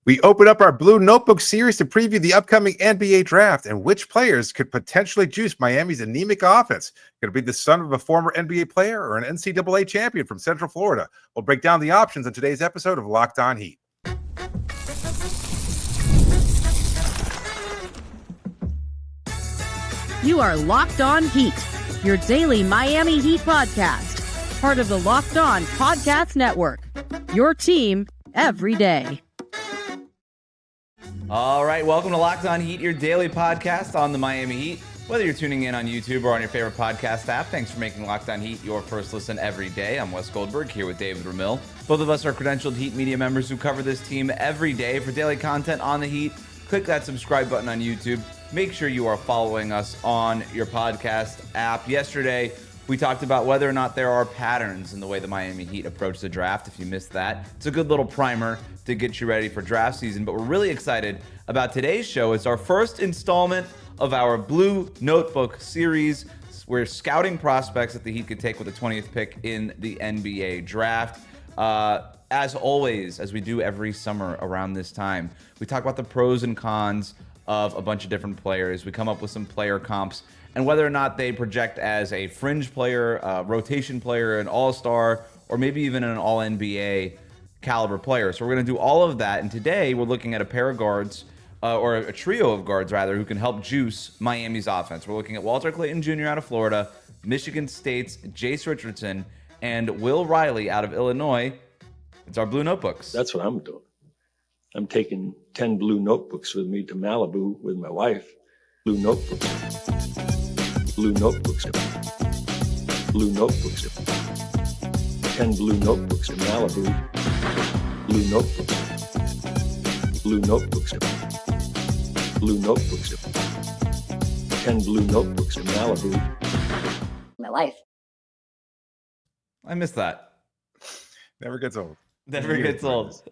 We open up our Blue Notebook series to preview the upcoming NBA draft and which players could potentially juice Miami's anemic offense. Could it be the son of a former NBA player or an NCAA champion from Central Florida? We'll break down the options in today's episode of Locked On Heat. You are Locked On Heat, your daily Miami Heat podcast, part of the Locked On Podcast Network, your team every day. All right, welcome to Locked On Heat, your daily podcast on the Miami Heat. Whether you're tuning in on YouTube or on your favorite podcast app, thanks for making Locked On Heat your first listen every day. I'm Wes Goldberg here with David Ramil. Both of us are credentialed Heat media members who cover this team every day. For daily content on the Heat, click that subscribe button on YouTube. Make sure you are following us on your podcast app. Yesterday, we talked about whether or not there are patterns in the way the Miami Heat approach the draft. If you missed that, it's a good little primer to get you ready for draft season. But we're really excited about today's show. It's our first installment of our Blue Notebook series. We're scouting prospects that the Heat could take with the 20th pick in the NBA draft. As always, as we do every summer around this time, we talk about the pros and cons of a bunch of different players. We come up with some player comps and whether or not they project as a fringe player, a rotation player, an all-star, or maybe even an all-NBA caliber player. So we're going to do all of that. And today we're looking at a pair of guards, or a trio of guards rather, who can help juice Miami's offense. We're looking at Walter Clayton Jr. out of Florida, Michigan State's Jase Richardson, and Will Riley out of Illinois. It's our Blue Notebooks. That's what I'm doing. I'm taking 10 blue notebooks with me to Malibu with my wife. Blue notebooks. Blue notebooks. Blue notebooks. 10 blue notebooks to Malibu. Blue notebooks. Blue notebooks. Blue notebooks. 10 blue notebooks to Malibu. My life. I missed that. Never gets old. Never gets old.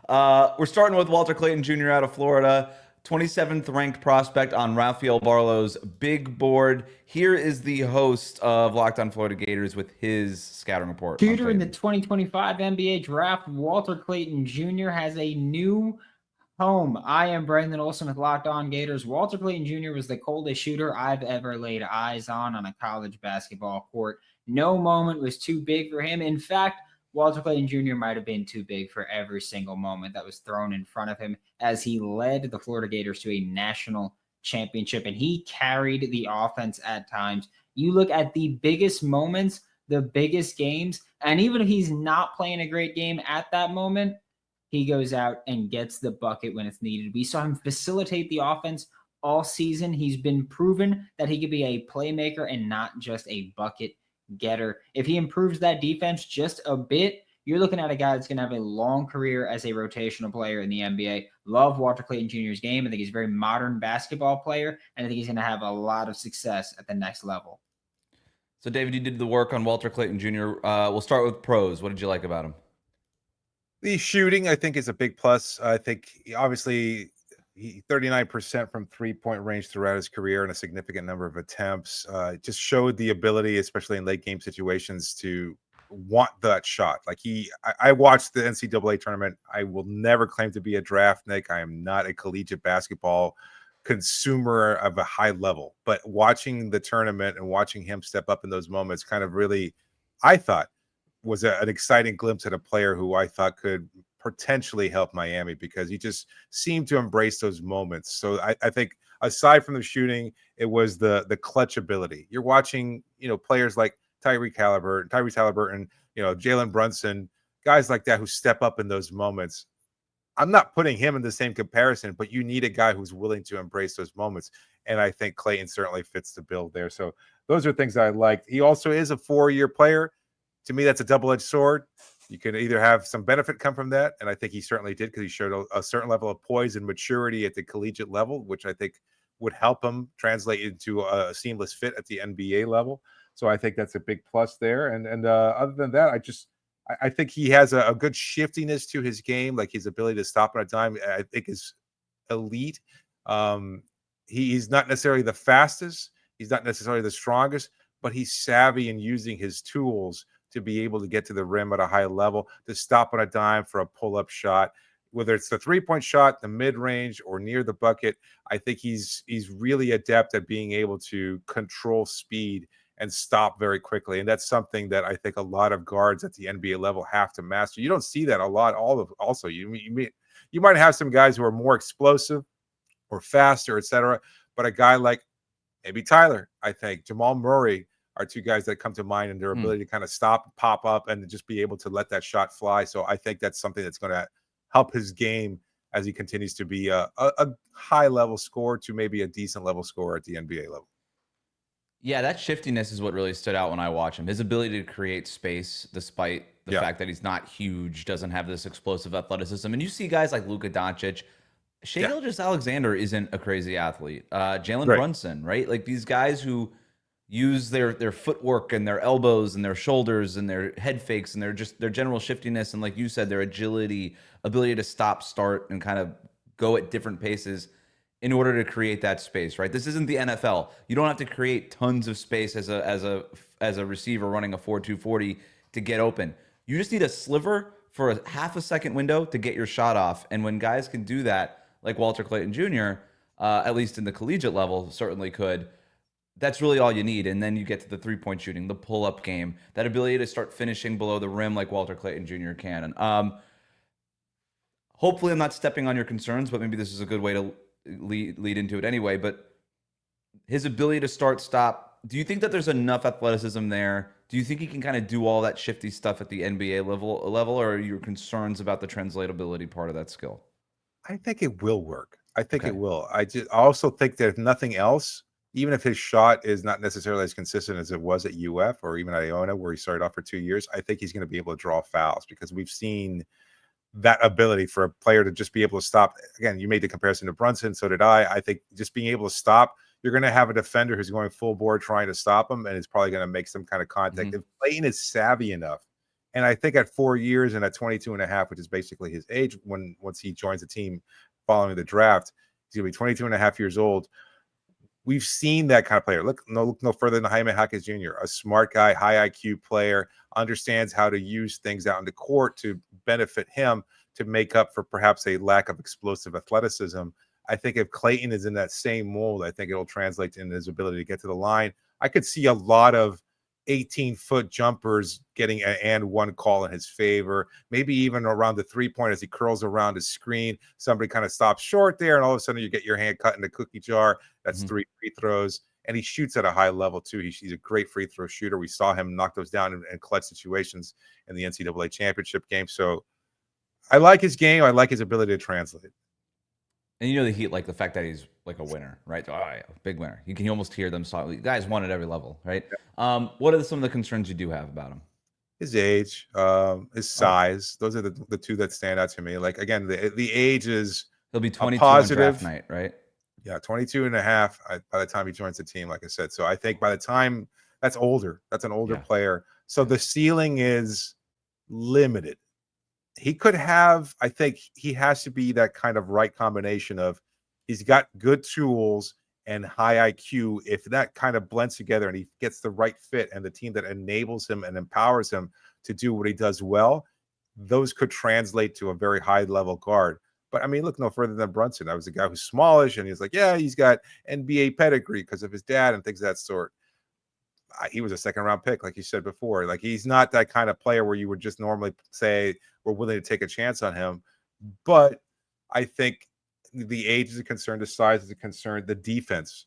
We're starting with Walter Clayton Jr. out of Florida, 27th ranked prospect on Rafael Barlow's big board. Here is the host of Locked On Florida Gators with his scouting report. Shooter in the 2025 NBA draft, Walter Clayton Jr. has a new home. I am Brendan Olson with Locked On Gators. Walter Clayton Jr. was the coldest shooter I've ever laid eyes on a college basketball court. No moment was too big for him. In fact, Walter Clayton Jr. might have been too big for every single moment that was thrown in front of him as he led the Florida Gators to a national championship, and he carried the offense at times. You look at the biggest moments, the biggest games, and even if he's not playing a great game at that moment, he goes out and gets the bucket when it's needed. We saw him facilitate the offense all season. He's been proven that he could be a playmaker and not just a bucket getter. If he improves that defense just a bit, you're looking at a guy that's going to have a long career as a rotational player in the NBA. Love Walter Clayton Jr.'s game. I think he's a very modern basketball player, and I think he's going to have a lot of success at the next level. So, David, you did the work on Walter Clayton Jr. We'll start with pros. What did you like about him? The shooting, I think, is a big plus. I think, obviously, 39% from three-point range throughout his career and a significant number of attempts. Just showed the ability, especially in late-game situations, to want that shot. Like I watched the NCAA tournament. I will never claim to be a draftnik. I am not a collegiate basketball consumer of a high level. But watching the tournament and watching him step up in those moments kind of really, I thought, was an exciting glimpse at a player who I thought could potentially help Miami because he just seemed to embrace those moments. So I think aside from the shooting, it was the clutch ability. You're watching, players like Tyrese Halliburton, Jalen Brunson, guys like that who step up in those moments. I'm not putting him in the same comparison, but you need a guy who's willing to embrace those moments. And I think Clayton certainly fits the bill there. So those are things I liked. He also is a 4-year player. To me, that's a double-edged sword. You can either have some benefit come from that, and I think he certainly did because he showed a certain level of poise and maturity at the collegiate level, which I think would help him translate into a seamless fit at the NBA level. So I think that's a big plus there. And other than that, I think he has a good shiftiness to his game, like his ability to stop on a dime, I think is elite. He's not necessarily the fastest. He's not necessarily the strongest, but he's savvy in using his tools to be able to get to the rim at a high level, to stop on a dime for a pull-up shot. whether it's the 3-point shot, the mid-range, or near the bucket. I think he's really adept at being able to control speed and stop very quickly. And that's something that I think a lot of guards at the NBA level have to master. You don't see that a lot. Also, you might have some guys who are more explosive or faster, etc. But a guy like maybe Tyler, I think Jamal Murray are two guys that come to mind in their ability to kind of stop, pop up, and just be able to let that shot fly. So I think that's something that's going to help his game as he continues to be a high level scorer to maybe a decent level scorer at the NBA level. Yeah, that shiftiness is what really stood out when I watch him. His ability to create space, despite the fact that he's not huge, doesn't have this explosive athleticism. And you see guys like Luka Doncic. Shai Gilgeous-Alexander isn't a crazy athlete. Jalen Brunson, right? Like these guys who use their footwork and their elbows and their shoulders and their head fakes and their general shiftiness and, like you said, their agility, ability to stop, start, and kind of go at different paces in order to create that space, right? This isn't the NFL. You don't have to create tons of space as a receiver running a 4.2 40 to get open. You just need a sliver for a half a second window to get your shot off. And when guys can do that, like Walter Clayton Jr., at least in the collegiate level, certainly could, that's really all you need. And then you get to the 3-point shooting, the pull-up game, that ability to start finishing below the rim like Walter Clayton Jr. can. And hopefully I'm not stepping on your concerns, but maybe this is a good way to lead into it anyway. But his ability to start, stop, do you think that there's enough athleticism there? Do you think he can kind of do all that shifty stuff at the NBA level, or are your concerns about the translatability part of that skill? I think it will work. I think it will. I also think that if nothing else, even if his shot is not necessarily as consistent as it was at UF or even at Iona, where he started off for 2 years, I think he's going to be able to draw fouls because we've seen that ability for a player to just be able to stop. Again, you made the comparison to Brunson, so did I. I think just being able to stop, you're going to have a defender who's going full board trying to stop him, and it's probably going to make some kind of contact. If Clayton is savvy enough, and I think at 4 years and at 22 and a half, which is basically his age once he joins the team following the draft, he's going to be 22 and a half years old. We've seen that kind of player. Look no further than Jaime Jaquez Jr., a smart guy, high IQ player, understands how to use things out in the court to benefit him to make up for perhaps a lack of explosive athleticism. I think if Clayton is in that same mold, I think it'll translate in his ability to get to the line. I could see a lot of 18-foot jumpers getting an and one call in his favor, maybe even around the 3-point as he curls around his screen. Somebody kind of stops short there, and all of a sudden you get your hand cut in the cookie jar. That's 3 free throws. And he shoots at a high level, too. He's a great free throw shooter. We saw him knock those down in clutch situations in the NCAA championship game. So I like his game. I like his ability to translate. And you know the Heat, like the fact that he's like a winner, right? Oh, yeah, big winner. You can almost hear them talk. Guys won at every level, right? Yeah. What are some of the concerns you do have about him? His age, his size. Those are the two that stand out to me. Like, again, the age is he'll be 22 on draft night, right? Yeah, 22 and a half by the time he joins the team, like I said. So I think by the time that's older, that's an older player. So the ceiling is limited. He could have, I think he has to be that kind of right combination of he's got good tools and high IQ. If that kind of blends together and he gets the right fit and the team that enables him and empowers him to do what he does well, those could translate to a very high level guard. But I mean, look no further than Brunson. I was a guy who's smallish and he's like, yeah, he's got NBA pedigree because of his dad and things of that sort. He was a second-round pick, like you said before. Like, he's not that kind of player where you would just normally say we're willing to take a chance on him. But I think the age is a concern, the size is a concern, the defense,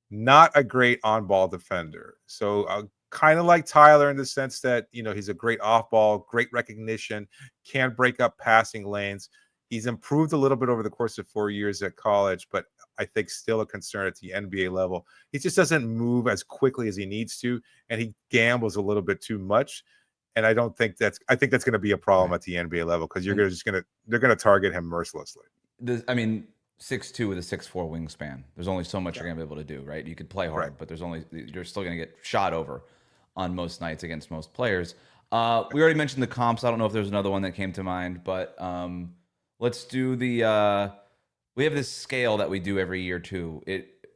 not a great on-ball defender. So kind of like Tyler in the sense that, you know, he's a great off-ball, great recognition, can break up passing lanes. He's improved a little bit over the course of 4 years at college, but I think still a concern at the NBA level. He just doesn't move as quickly as he needs to, and he gambles a little bit too much. And I think that's going to be a problem at the NBA level because they're going to target him mercilessly. I mean, 6'2" with a 6'4" wingspan. There's only so much you're going to be able to do, right? You could play hard, but you're still going to get shot over on most nights against most players. We already mentioned the comps. I don't know if there's another one that came to mind, but let's do the. We have this scale that we do every year too.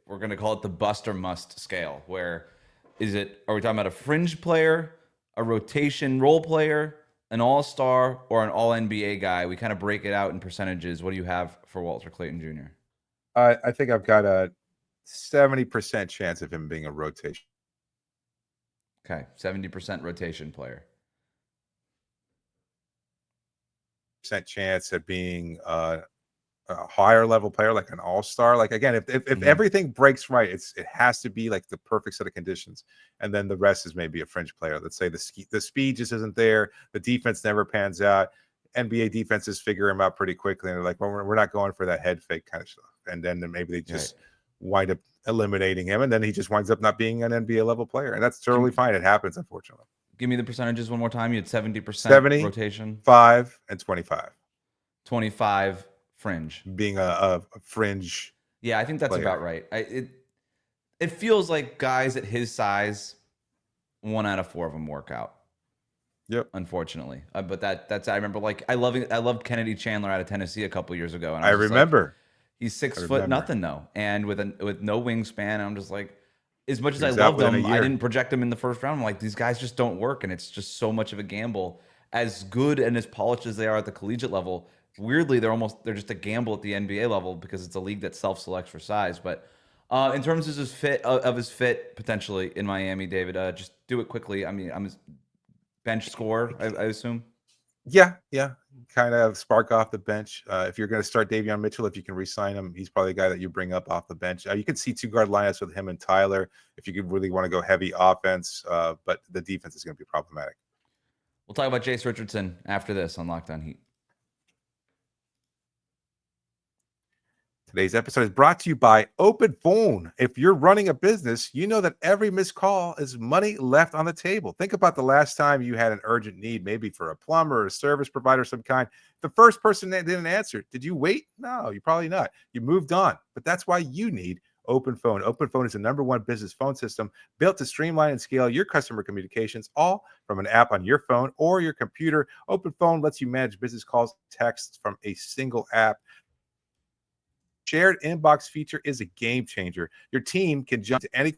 We're going to call it the bust or must scale. Are we talking about a fringe player, a rotation role player, an all-star or an all-NBA guy? We kind of break it out in percentages. What do you have for Walter Clayton Jr.? I think I've got a 70% chance of him being a rotation. Okay, 70% rotation player. Percent chance of being a higher level player, like an all-star. Like again, if everything breaks right, it has to be like the perfect set of conditions, and then the rest is maybe a fringe player. Let's say the speed just isn't there, the defense never pans out. NBA defenses figure him out pretty quickly, and they're like, well, we're not going for that head fake kind of stuff. And then maybe they just wind up eliminating him, and then he just winds up not being an NBA level player, and that's totally fine. It happens, unfortunately. Give me the percentages one more time. You had 70% 70, rotation, 5, and 25. 25 fringe. Being a fringe. Yeah, I think that's player. about right. It feels like guys at his size, 1 out of 4 of them work out. Yep. Unfortunately, but that's I remember like I loved Kennedy Chandler out of Tennessee a couple years ago, and I remember. Like, he's 6 foot nothing though, and with no wingspan. I'm just like, as much as I loved him, I didn't project him in the first round. I'm like, these guys just don't work, and it's just so much of a gamble. As good and as polished as they are at the collegiate level, weirdly they're just a gamble at the NBA level because it's a league that self-selects for size. But in terms of his fit potentially in Miami, David, just do it quickly. I mean, I'm his bench score, I assume. Yeah, kind of spark off the bench. If you're going to start Davion Mitchell, if you can re-sign him, he's probably the guy that you bring up off the bench. You could see 2-guard lineups with him and Tyler if you could really want to go heavy offense, but the defense is going to be problematic. We'll talk about Jase Richardson after this on Locked On Heat. Today's episode is brought to you by Open Phone. If you're running a business, you know that every missed call is money left on the table. Think about the last time you had an urgent need, maybe for a plumber or a service provider of some kind. The first person that didn't answer, did you wait? No, you probably not. You moved on. But that's why you need Open Phone. Open Phone is the #1 business phone system built to streamline and scale your customer communications, all from an app on your phone or your computer. Open Phone lets you manage business calls, texts from a single app. Shared inbox feature is a game changer. Your team can jump to any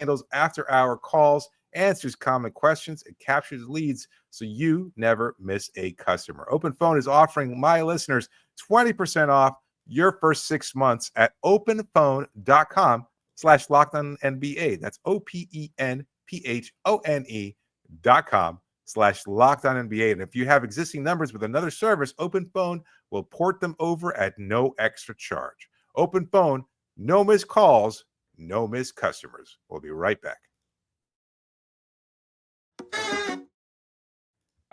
handles after-hour calls, answers common questions, and captures leads so you never miss a customer. Open Phone is offering my listeners 20% off your first 6 months at openphone.com/LockedOnNBA. That's openphone.com/LockedOnNBA. And if you have existing numbers with another service, Open Phone will port them over at no extra charge. Open Phone, no missed calls, no missed customers. We'll be right back.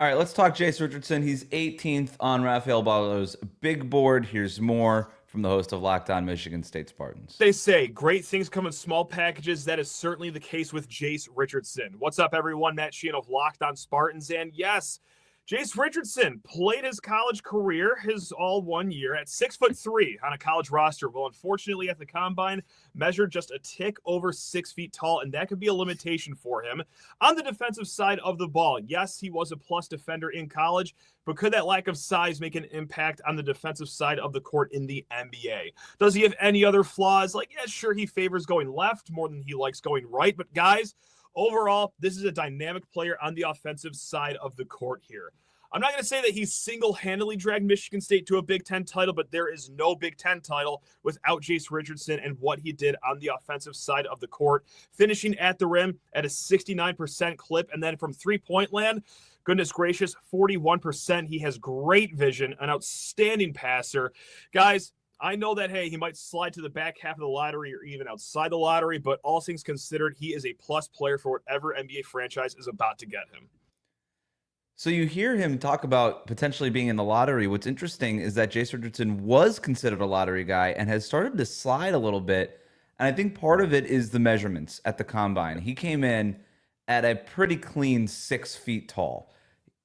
All right, let's talk Jase Richardson. He's 18th on Rafael Ballo's big board. Here's more from the host of Locked On Michigan State Spartans. They say great things come in small packages. That is certainly the case with Jase Richardson. What's up, everyone? Matt Sheehan of Locked On Spartans. And yes, Jase Richardson played his college career, his all 1 year, at 6'3" on a college roster. Well, unfortunately, at the combine, measured just a tick over 6 feet tall, and that could be a limitation for him. On the defensive side of the ball, yes, he was a plus defender in college, but could that lack of size make an impact on the defensive side of the court in the NBA? Does he have any other flaws? Like, yeah, sure, he favors going left more than he likes going right, but guys, overall, this is a dynamic player on the offensive side of the court here. I'm not going to say that he single-handedly dragged Michigan State to a Big Ten title, but there is no Big Ten title without Jase Richardson and what he did on the offensive side of the court, finishing at the rim at a 69% clip, and then from three-point land, goodness gracious, 41%. He has great vision, an outstanding passer. Guys, I know that, hey, he might slide to the back half of the lottery or even outside the lottery, but all things considered, he is a plus player for whatever NBA franchise is about to get him. So you hear him talk about potentially being in the lottery. What's interesting is that Jase Richardson was considered a lottery guy and has started to slide a little bit. And I think part of it is the measurements at the combine. He came in at a pretty clean 6 feet tall.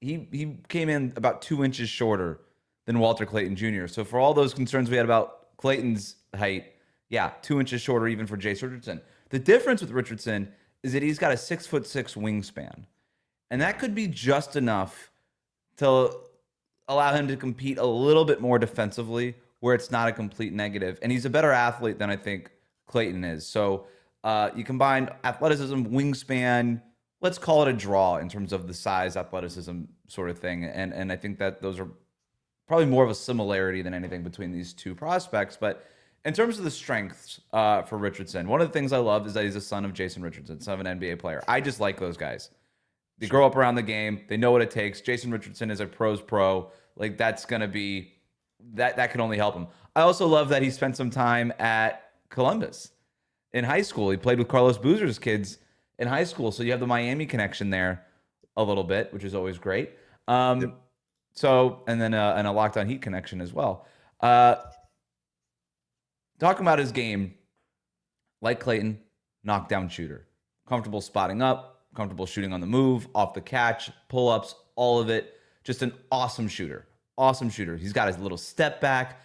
He came in about 2 inches shorter than Walter Clayton Jr. So for all those concerns we had about Clayton's height, yeah, 2 inches shorter even for Jase Richardson. The difference with Richardson is that he's got a 6'6" wingspan. And that could be just enough to allow him to compete a little bit more defensively where it's not a complete negative. And he's a better athlete than I think Clayton is. So you combine athleticism, wingspan, let's call it a draw in terms of the size, athleticism sort of thing. And I think that those are probably more of a similarity than anything between these two prospects. But in terms of the strengths for Richardson, one of the things I love is that he's a son of Jase Richardson, son of an NBA player. I just like those guys. They grow up around the game. They know what it takes. Jase Richardson is a pro's pro. Like, that's going to be, that can only help him. I also love that he spent some time at Columbus in high school. He played with Carlos Boozer's kids in high school. So you have the Miami connection there a little bit, which is always great. Yep. So, and then and a Locked On Heat connection as well. Talking about his game, like Clayton, knockdown shooter. Comfortable spotting up, comfortable shooting on the move, off the catch, pull-ups, all of it. Just an awesome shooter. Awesome shooter. He's got his little step back.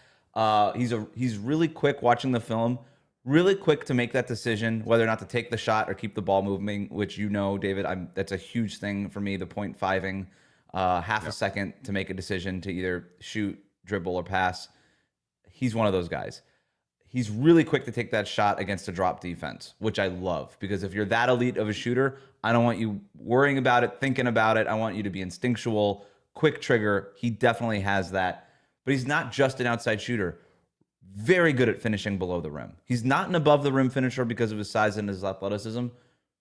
He's really quick watching the film, really quick to make that decision whether or not to take the shot or keep the ball moving, which David, that's a huge thing for me, the 0.5ing, half a second to make a decision to either shoot, dribble, or pass. He's one of those guys. He's really quick to take that shot against a drop defense, which I love, because if you're that elite of a shooter, I don't want you worrying about it, thinking about it. I want you to be instinctual, quick trigger. He definitely has that. But he's not just an outside shooter. Very good at finishing below the rim. He's not an above the rim finisher because of his size and his athleticism,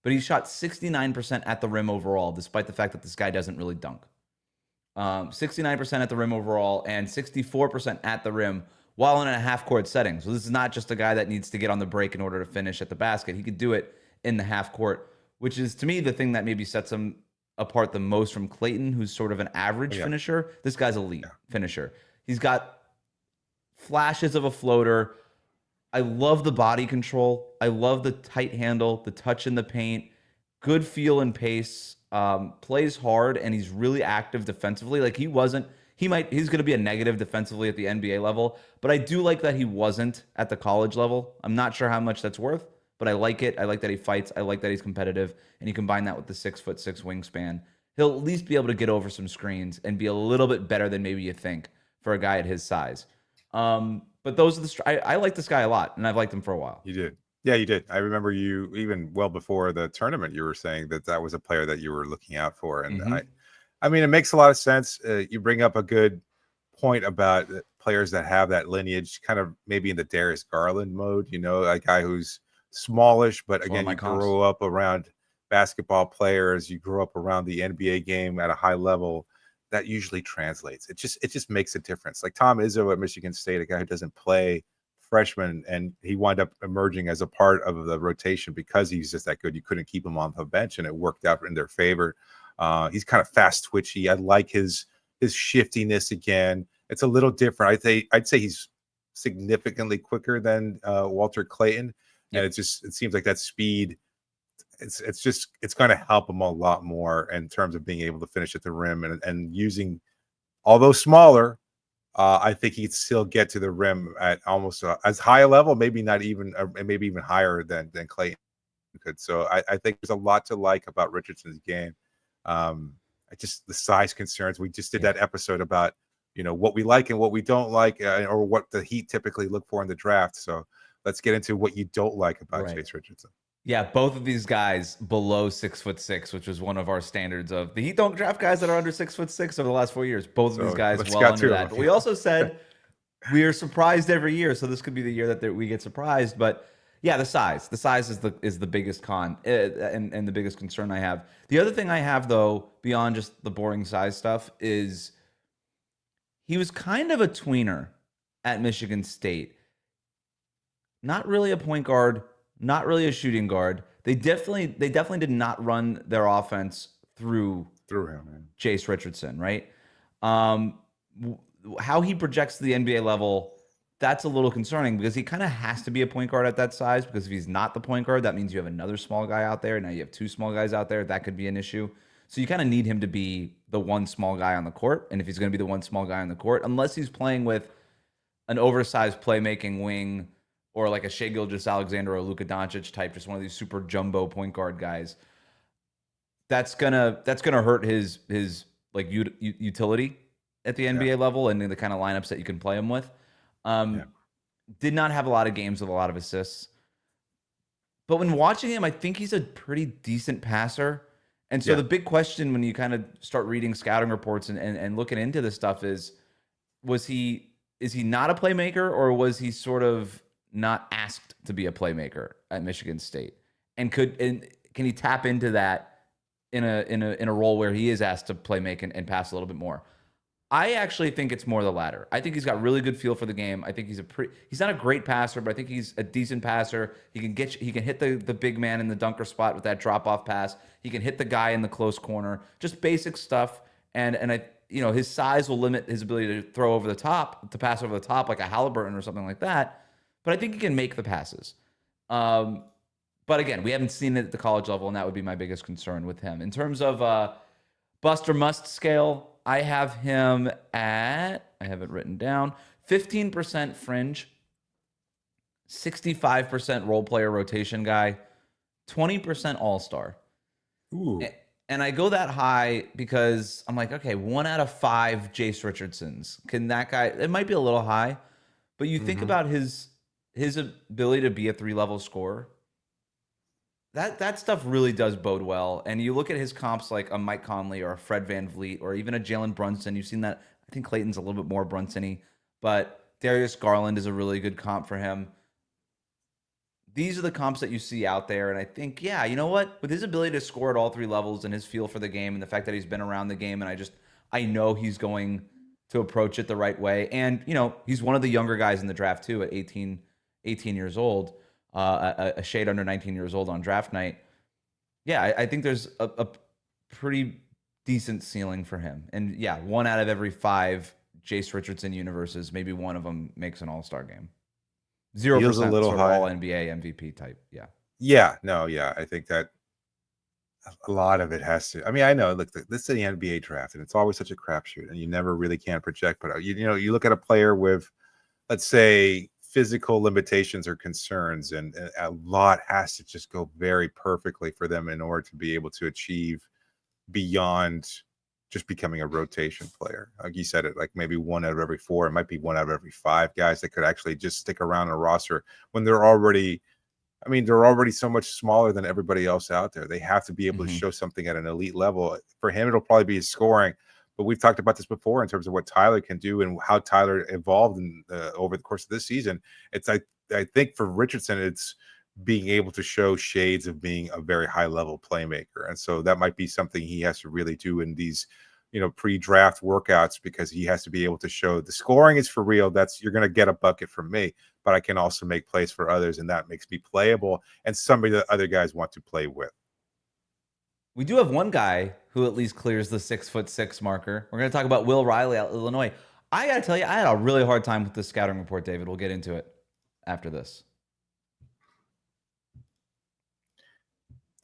but he shot 69% at the rim overall, despite the fact that this guy doesn't really dunk. 69% at the rim overall and 64% at the rim while in a half-court setting. So this is not just a guy that needs to get on the break in order to finish at the basket. He could do it in the half court, which is, to me, the thing that maybe sets him apart the most from Clayton, who's sort of an average finisher. This guy's elite finisher. He's got flashes of a floater. I love the body control. I love the tight handle, the touch in the paint, good feel and pace, plays hard, and he's really active defensively. Like, he's going to be a negative defensively at the NBA level, but I do like that he wasn't at the college level. I'm not sure how much that's worth, but I like it. I like that he fights. I like that he's competitive, and you combine that with the 6'6" wingspan. He'll at least be able to get over some screens and be a little bit better than maybe you think for a guy at his size. But those are I like this guy a lot, and I've liked him for a while. You did. Yeah, you did. I remember you, even well before the tournament, you were saying that was a player that you were looking out for. And I mean, it makes a lot of sense. You bring up a good point about players that have that lineage, kind of maybe in the Darius Garland mode, a guy who's smallish, but again, you grow up around basketball players, you grow up around the NBA game at a high level. That usually translates. It just makes a difference. Like Tom Izzo at Michigan State, a guy who doesn't play freshman, and he wound up emerging as a part of the rotation because he's just that good. You couldn't keep him on the bench, and it worked out in their favor. He's kind of fast twitchy. I like his shiftiness again. It's a little different. I'd say he's significantly quicker than Walter Clayton, and it seems like that speed. It's going to help him a lot more in terms of being able to finish at the rim and using, although smaller, I think he'd still get to the rim at almost as high a level, maybe not even, maybe even higher than Clayton could. So I think there's a lot to like about Richardson's game. The size concerns. We just did that episode about what we like and what we don't like, or what the Heat typically look for in the draft. So let's get into what you don't like about Jase Richardson. Yeah, both of these guys below 6'6", which was one of our standards of the Heat don't draft guys that are under 6'6" over the last 4 years. Both of these guys well under that. But we also said we are surprised every year, so this could be the year that we get surprised. But yeah, the size is the biggest con and the biggest concern I have. The other thing I have, though, beyond just the boring size stuff, is he was kind of a tweener at Michigan State. Not really a point guard. Not really a shooting guard. They definitely did not run their offense through him, man. Jase Richardson, right? How he projects to the NBA level, that's a little concerning, because he kind of has to be a point guard at that size, because if he's not the point guard, that means you have another small guy out there. Now you have two small guys out there. That could be an issue. So you kind of need him to be the one small guy on the court. And if he's going to be the one small guy on the court, unless he's playing with an oversized playmaking wing, or like a Shai Gilgeous-Alexander or Luka Doncic type, just one of these super jumbo point guard guys, that's gonna hurt his like utility at the NBA level and the kind of lineups that you can play him with. Did not have a lot of games with a lot of assists, but when watching him, I think he's a pretty decent passer, And so the big question when you kind of start reading scouting reports and looking into this stuff is he not a playmaker, or was he sort of not asked to be a playmaker at Michigan State? And can he tap into that in a role where he is asked to play make and pass a little bit more? I actually think it's more the latter. I think he's got really good feel for the game. I think he's not a great passer, but I think he's a decent passer. He can hit the big man in the dunker spot with that drop off pass. He can hit the guy in the close corner. Just basic stuff. And his size will limit his ability to pass over the top like a Halliburton or something like that. But I think he can make the passes. But again, we haven't seen it at the college level, and that would be my biggest concern with him. In terms of bust or must scale, I have him at, I have it written down, 15% fringe, 65% role player rotation guy, 20% all-star. Ooh. And I go that high because I'm like, okay, 1 out of 5 Jase Richardsons. Can that guy, it might be a little high, but you think about his ability to be a 3-level scorer. That stuff really does bode well. And you look at his comps like a Mike Conley or a Fred VanVleet or even a Jalen Brunson. You've seen that. I think Clayton's a little bit more Brunson-y, but Darius Garland is a really good comp for him. These are the comps that you see out there. And I think, yeah, you know what? With his ability to score at all 3 levels and his feel for the game and the fact that he's been around the game, and I know he's going to approach it the right way. And, he's one of the younger guys in the draft too at 18 years old. A shade under 19 years old on draft night. Yeah, I think there's a pretty decent ceiling for him. And yeah, 1 out of every 5 Jase Richardson universes, maybe one of them makes an all-star game. 0% Feels a little sort of high. all NBA MVP type. Yeah. Yeah, no, yeah. I think that a lot of it has to. I mean, I know, look, this is the NBA draft, and it's always such a crapshoot, and you never really can project. But you look at a player with, let's say, physical limitations or concerns, and a lot has to just go very perfectly for them in order to be able to achieve beyond just becoming a rotation player. Like you said, it like maybe 1 out of every 4, it might be 1 out of every 5 guys that could actually just stick around a roster when they're already so much smaller than everybody else out there. They have to be able to show something at an elite level. For him, it'll probably be his scoring. But we've talked about this before in terms of what Tyler can do and how Tyler evolved over the course of this season. I think for Richardson, it's being able to show shades of being a very high level playmaker. And so that might be something he has to really do in these, pre-draft workouts, because he has to be able to show the scoring is for real. You're going to get a bucket from me, but I can also make plays for others. And that makes me playable and somebody that other guys want to play with. We do have one guy who at least clears the 6'6" marker. We're going to talk about Will Riley out of Illinois. I got to tell you, I had a really hard time with the scouting report, David. We'll get into it after this.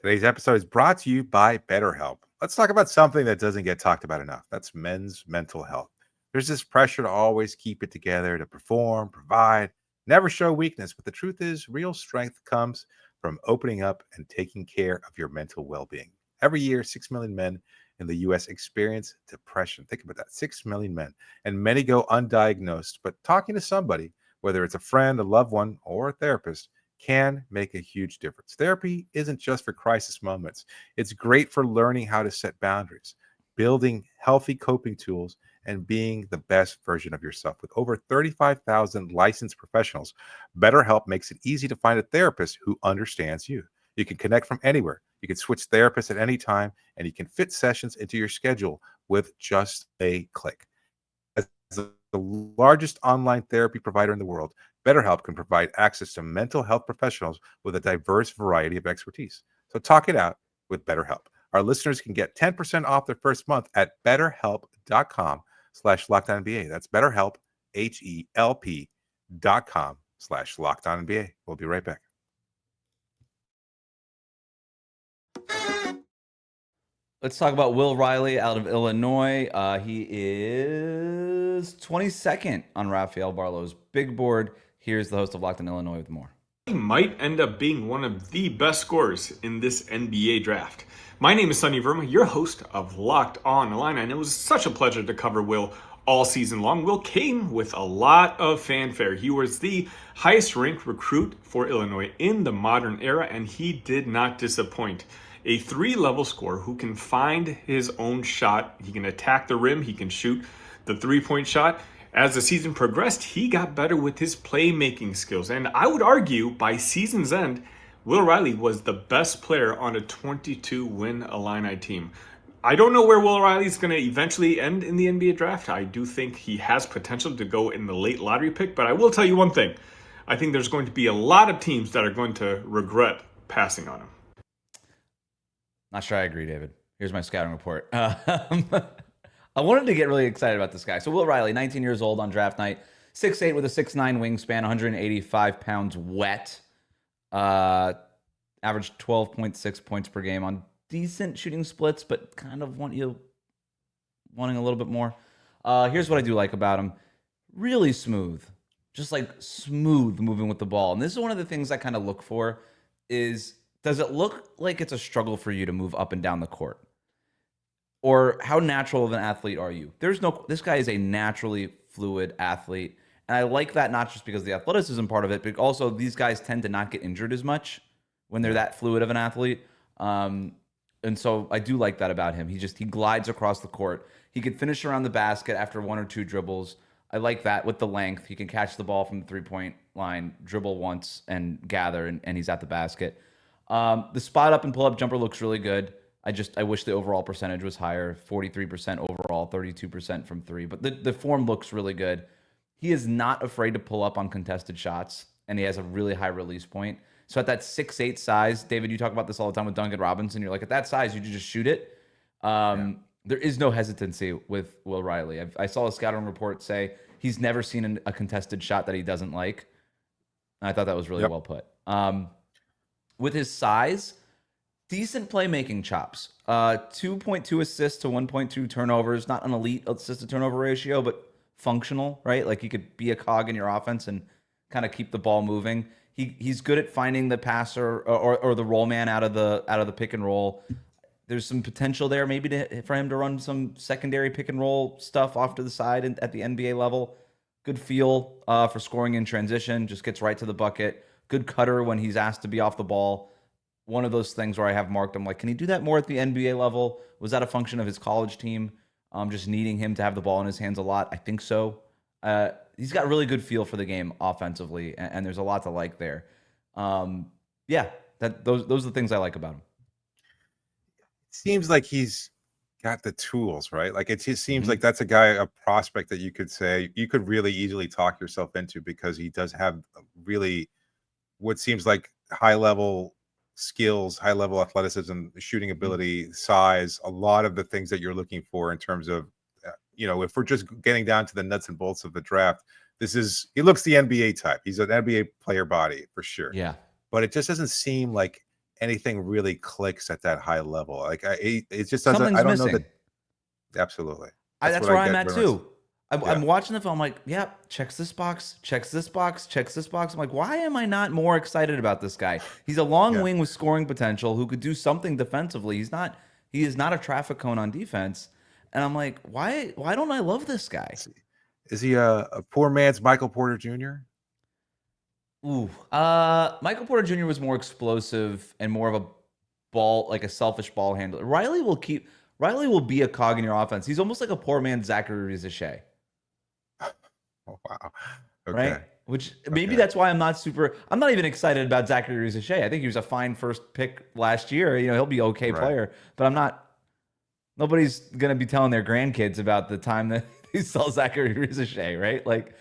Today's episode is brought to you by BetterHelp. Let's talk about something that doesn't get talked about enough. That's men's mental health. There's this pressure to always keep it together, to perform, provide, never show weakness. But the truth is, real strength comes from opening up and taking care of your mental well-being. Every year, 6 million men in the U.S. experience depression. Think about that, 6 million men. And many go undiagnosed. But talking to somebody, whether it's a friend, a loved one, or a therapist, can make a huge difference. Therapy isn't just for crisis moments. It's great for learning how to set boundaries, building healthy coping tools, and being the best version of yourself. With over 35,000 licensed professionals, BetterHelp makes it easy to find a therapist who understands you. You can connect from anywhere. You can switch therapists at any time, and you can fit sessions into your schedule with just a click. As the largest online therapy provider in the world, BetterHelp can provide access to mental health professionals with a diverse variety of expertise. So talk it out with BetterHelp. Our listeners can get 10% off their first month at betterhelp.com/LockedOnNBA. That's BetterHelp, HELP.com/LockedOnNBA. We'll be right back. Let's talk about Will Riley out of Illinois. He is 22nd on Rafael Barlow's big board. Here's the host of Locked on Illinois with more. He might end up being one of the best scorers in this NBA draft. My name is Sunny Verma, your host of Locked on Illini, and it was such a pleasure to cover Will all season long. Will came with a lot of fanfare. He was the highest ranked recruit for Illinois in the modern era, and he did not disappoint. a 3-level scorer who can find his own shot. He can attack the rim. He can shoot the 3-point shot. As the season progressed, he got better with his playmaking skills. And I would argue by season's end, Will Riley was the best player on a 22-win Illini team. I don't know where Will Riley is going to eventually end in the NBA draft. I do think he has potential to go in the late lottery pick, but I will tell you one thing. I think there's going to be a lot of teams that are going to regret passing on him. Not sure I agree, David. Here's my scouting report. I wanted to get really excited about this guy. So Will Riley, 19 years old on draft night, 6'8" with a 6'9" wingspan, 185 pounds wet. Averaged 12.6 points per game on decent shooting splits, but kind of wanting a little bit more. Here's what I do like about him. Really smooth. Just like smooth moving with the ball. And this is one of the things I kind of look for is, does it look like it's a struggle for you to move up and down the court? Or how natural of an athlete are you? This guy is a naturally fluid athlete. And I like that not just because of the athleticism part of it, but also these guys tend to not get injured as much when they're that fluid of an athlete. And so I do like that about him. He glides across the court. He can finish around the basket after 1 or 2 dribbles. I like that with the length. He can catch the ball from the 3-point line, dribble once, and gather, and he's at the basket. The spot up and pull up jumper looks really good. I wish the overall percentage was higher, 43% overall, 32% from 3. But the form looks really good. He is not afraid to pull up on contested shots, and he has a really high release point. So at that 6'8" size, David, you talk about this all the time with Duncan Robinson. You're like, at that size, you just shoot it. There is no hesitancy with Will Riley. I saw a scouting report say he's never seen a contested shot that he doesn't like. And I thought that was really well put. With his size, decent playmaking chops. 2.2 assists to 1.2 turnovers. Not an elite assist to turnover ratio, but functional, right? Like he could be a cog in your offense and kind of keep the ball moving. He's good at finding the passer or the roll man out of the pick and roll. There's some potential there maybe for him to run some secondary pick and roll stuff off to the side at the NBA level. Good feel for scoring in transition, just gets right to the bucket. Good cutter when he's asked to be off the ball. One of those things where I have marked him like, can he do that more at the NBA level? Was that a function of his college team just needing him to have the ball in his hands a lot? I think so. He's got a really good feel for the game offensively, and there's a lot to like there. Those are the things I like about him. Seems like he's got the tools, right? Like it just seems like that's a prospect that you could say you could really easily talk yourself into, because he does have really what seems like high level skills, high level athleticism, shooting ability, size, a lot of the things that you're looking for in terms of, if we're just getting down to the nuts and bolts of the draft, he looks the NBA type. He's an NBA player body for sure. Yeah. But it just doesn't seem like anything really clicks at that high level. Like it just doesn't. Something's I don't missing. know that. Absolutely. That's where I'm at too. I'm watching the film. I'm like, checks this box, checks this box, checks this box. I'm like, why am I not more excited about this guy? He's a long wing with scoring potential who could do something defensively. He is not a traffic cone on defense. And I'm like, why don't I love this guy? Is he a poor man's Michael Porter Jr.? Ooh, Michael Porter Jr. was more explosive and more of a ball, like a selfish ball handler. Riley will be a cog in your offense. He's almost like a poor man's Zachary Rizichet. Oh, wow. Okay. Right? Which maybe that's why I'm not even excited about Zachary Rizichet. I think he was a fine first pick last year. He'll be okay player, but nobody's going to be telling their grandkids about the time that he saw Zachary Rizichet, right? Like,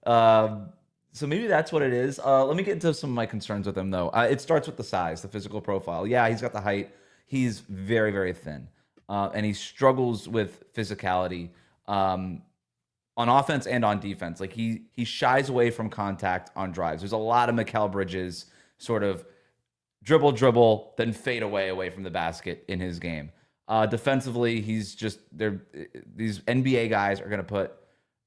so maybe that's what it is. Let me get into some of my concerns with him, though. It starts with the size, the physical profile. Yeah, he's got the height. He's very, very thin. And he struggles with physicality on offense and on defense. Like, he shies away from contact on drives. There's a lot of Mikal Bridges sort of dribble, then fade away from the basket in his game. Defensively, these NBA guys are going to put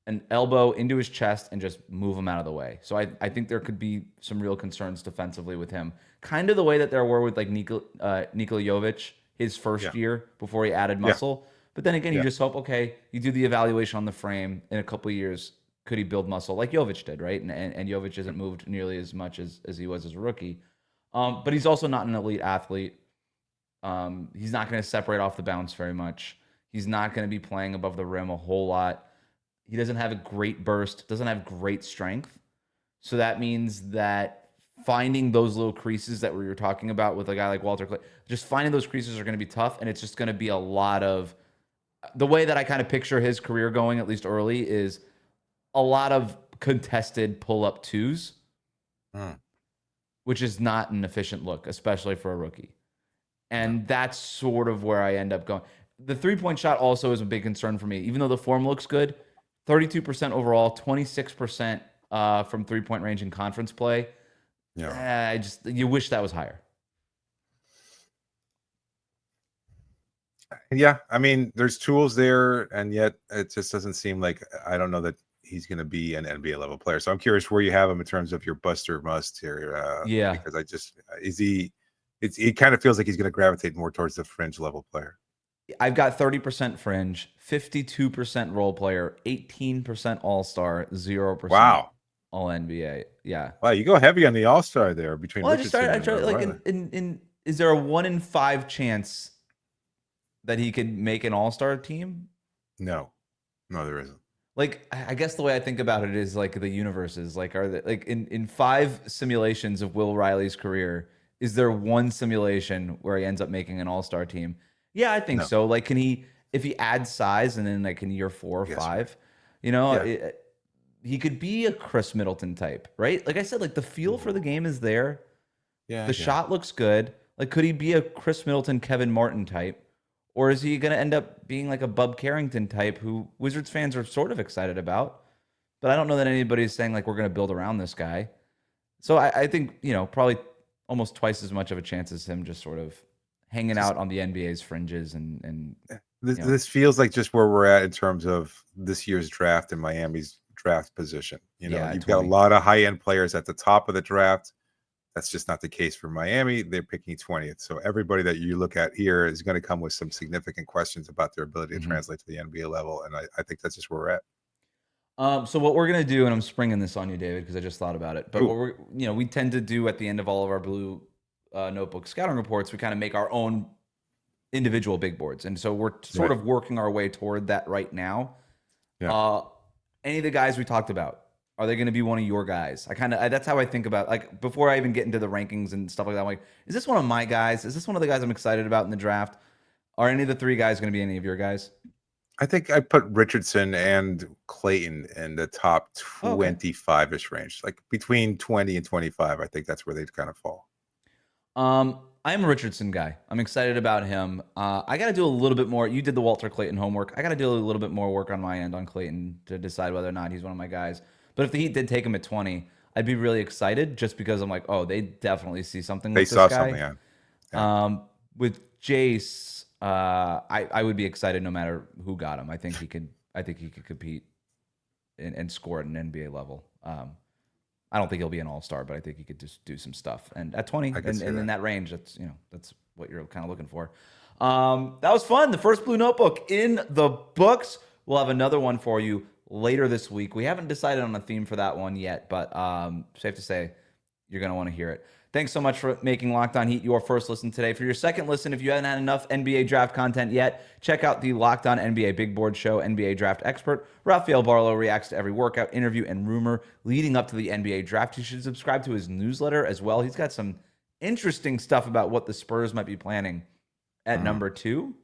an elbow into his chest and just move him out of the way. So I think there could be some real concerns defensively with him. Kind of the way that there were with like Nikola Jovic his first year before he added muscle. But then again, you just hope, okay, you do the evaluation on the frame in a couple of years. Could he build muscle like Jovic did, right? And Jovic hasn't moved nearly as much as he was as a rookie. But he's also not an elite athlete. He's not going to separate off the bounce very much. He's not going to be playing above the rim a whole lot. He doesn't have a great burst, doesn't have great strength. So that means that finding those little creases that we were talking about with a guy like Walter Clayton, just finding those creases are going to be tough, and it's just going to be a lot of the way that I kind of picture his career going, at least early, is a lot of contested pull-up twos, which is not an efficient look, especially for a rookie. And that's sort of where I end up going. The three-point shot also is a big concern for me. Even though the form looks good, 32% overall, 26% from three-point range in conference play. Yeah, you wish that was higher. Yeah, I mean, there's tools there, and yet it just doesn't seem like, I don't know that he's going to be an NBA level player. So I'm curious where you have him in terms of your bust or must here. Because it kind of feels like he's going to gravitate more towards the fringe level player. I've got 30% fringe, 52% role player, 18% all-star, 0% all NBA. Yeah. Wow, you go heavy on the all-star there between Richardson I tried like is there a 1 in 5 chance that he could make an all-star team? No, there isn't. Like, I guess the way I think about it is like the universe is like, are they like in 5 simulations of Will Riley's career, is there one simulation where he ends up making an all-star team? Yeah, I think so. Like, if he adds size and then like in year 4 or 5, he could be a Chris Middleton type, right? Like I said, like the feel for the game is there. The shot looks good. Like, could he be a Chris Middleton, Kevin Martin type? Or is he going to end up being like a Bub Carrington type who Wizards fans are sort of excited about? But I don't know that anybody's saying like we're going to build around this guy. So I think, probably almost twice as much of a chance as him just sort of hanging out on the NBA's fringes. And this feels like just where we're at in terms of this year's draft and Miami's draft position. You've got a lot of high-end players at the top of the draft. That's just not the case for Miami. They're picking 20th. So everybody that you look at here is going to come with some significant questions about their ability to translate to the NBA level. And I think that's just where we're at. So what we're going to do, and I'm springing this on you, David, because I just thought about it. But what we tend to do at the end of all of our blue notebook scouting reports, we kind of make our own individual big boards. And so we're sort of working our way toward that right now. Yeah. Any of the guys we talked about, are they going to be one of your guys? That's how I think about, like, before I even get into the rankings and stuff like that. I'm like, is this one of my guys? Is this one of the guys I'm excited about in the draft? Are any of the 3 guys going to be any of your guys? I think I put Richardson and Clayton in the top 25-ish range, like between 20 and 25. I think that's where they'd kind of fall. I'm a Richardson guy. I'm excited about him. I got to do a little bit more. You did the Walter Clayton homework. I got to do a little bit more work on my end on Clayton to decide whether or not he's one of my guys. But if the Heat did take him at 20, I'd be really excited just because I'm like, oh, they definitely see something with this guy. They saw something, yeah. With Jase, I would be excited no matter who got him. I think he could compete and score at an NBA level. I don't think he'll be an all-star, but I think he could just do some stuff. And at 20, and in that range, that's what you're kind of looking for. That was fun. The first Blue Notebook in the books. We'll have another one for you later this week. We haven't decided on a theme for that one yet, but safe to say you're going to want to hear it. Thanks so much for making Locked On Heat your first listen today. For your second listen, if you haven't had enough NBA draft content yet, check out the Locked On NBA Big Board Show. NBA draft expert Rafael Barlow reacts to every workout, interview, and rumor leading up to the NBA draft. You should subscribe to his newsletter as well. He's got some interesting stuff about what the Spurs might be planning at number 2.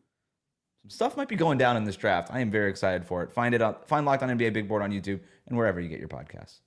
Some stuff might be going down in this draft. I am very excited for it. Find Locked On NBA Big Board on YouTube and wherever you get your podcasts.